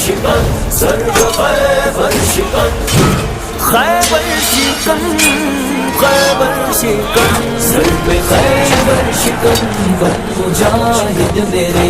شکن سرب خیبر شکن خیبر شکن خیبر شکن سرب خیبر شکن بن مجاہد میرے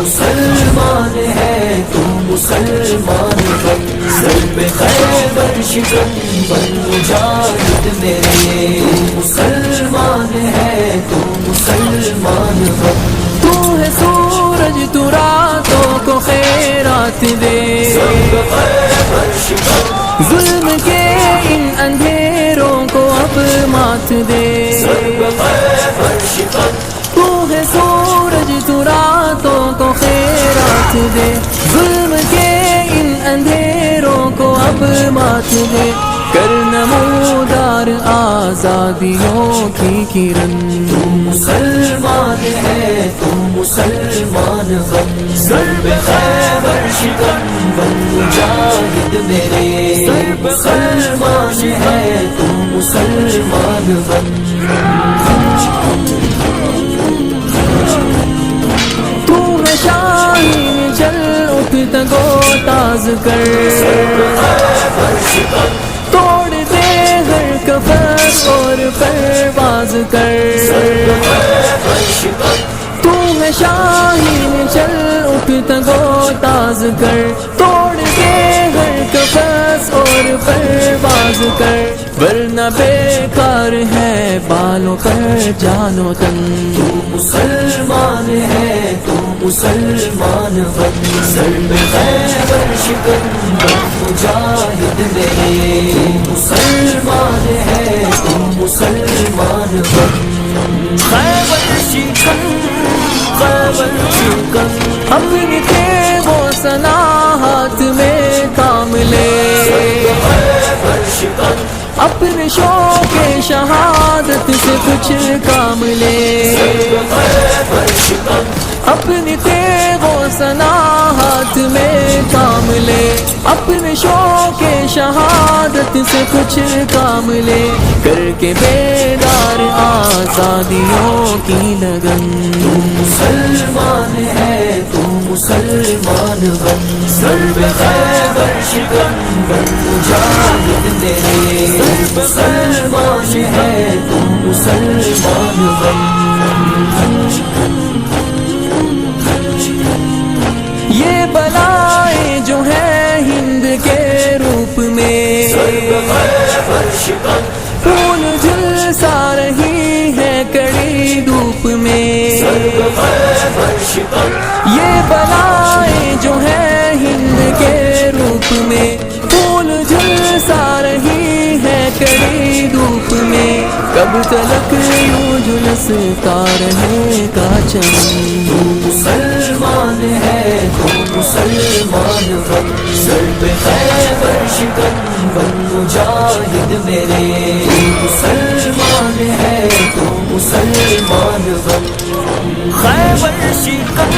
مسلمان ہے تو مسلمان بن سرب خیبر شکن بن مجاہد میرے مسلمان ہے تو مسلمان بن تو ہے سورج تو راتوں کو خیرات دے سرب خیبر شکن ظلم کے ان اندھیروں کو اب مات دے سرب خیبر شکن تو ہے سورج تو راتوں کو خیرات دے ظلم کے ان اندھیروں کو اب مات دے کر نمودار آزادیوں کی کرن مسلمان ہے تو مسلمان بن سرب خیبر شکن بن مجاہد میرے مسلمان ہے تو مسلمان بن تو ہے شاہین چل اٹھ تگو تاز کر سرب خیبر شکن توڑ دے ہر کفر اور پرواز کر سرب خیبر شکن تو ہے شاہین چل اٹھ تگو تاز کر توڑ دے ہر کفس اور پرواز کر ورنہ بیکار ہے بالوں پر جانو تن مسلمان ہے تو مسلمان بن سرب خیبر شکن بن مجاہد میرے مسلمان ہے تو مسلمان بن خیبر شکن خیبر شکن اپنی تیغ و سنا ہاتھ میں کام لے خیبر شکن اپنے شوق شہادت سے کچھ کام لے خیبر شکن اپنی تیغ و سنا ہاتھ میں کام لے اپنے شوق شہادت سے کچھ کام لے کر کے بیدار آزادیوں کی لگن مسلمان ہے تو مسلمان بن سرب خیبر شکن بن مجاہد میرے مسلمان ہے تو مسلمان بن یہ بلائیں جو ہیں ہند کے روپ میں سرب خیبر شکن پھول جھلسا رہی ہے کڑی دھوپ میں سرب خیبر شکن یہ بلائیں جو ہیں ہند کے روپ میں پھول جھلسا رہی ہے کڑی دھوپ میں کب تلک یوں جھلستا رہے گا چمن مسلمان ہے تو مسلمان بن سرب خیبر شکن بن مجاہد میرے مسلمان ہے تو مسلمان بن خیبر شکن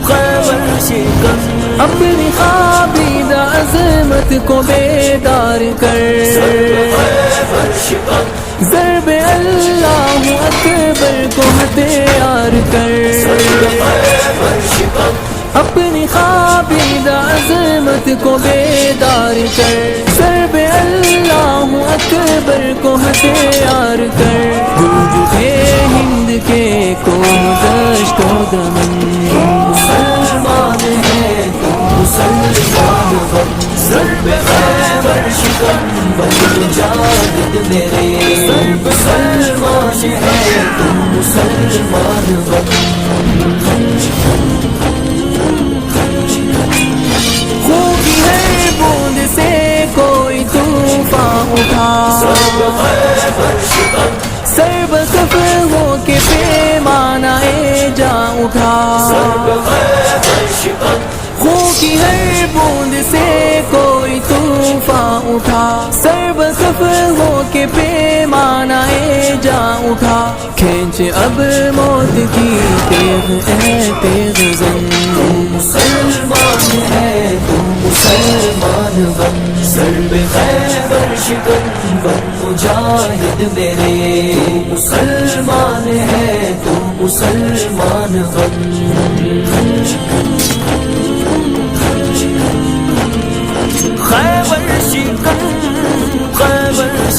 خیبر شکن اپنی خوابیدہ عظمت کو بیدار کر خیبر شکن ضرب اللہ اکبر کو ہتھیار کر خیبر شکن اپنی خوابیدہ عظمت کو بیدار کر ضرب اللہ اکبر کو ہتھیار کر گوج اٹھے ہند کے کون دشت و دمن مسلمان ہے تو مسلمان بن سرب خیبر شکن بن مجاہد میرے مسلمان ہے تو مسلمان بن خوبی ہے بوند سے کوئی طوفان اٹھا سرب خیبر شکن سرب صف ہو کے پیمانہ جا اٹھا سرب خیبر شکن خون کی ہر بوند سے کوئی طوفان اٹھا سرب صف ہو کے پیمانہ جا اٹھا کھینچ اب موت کی تیغ اے تیغ زن مسلمان ہے تو مسلمان بن سرب خیبر شکن بن مجاہد میرے مسلمان ہے تو مسلمان بن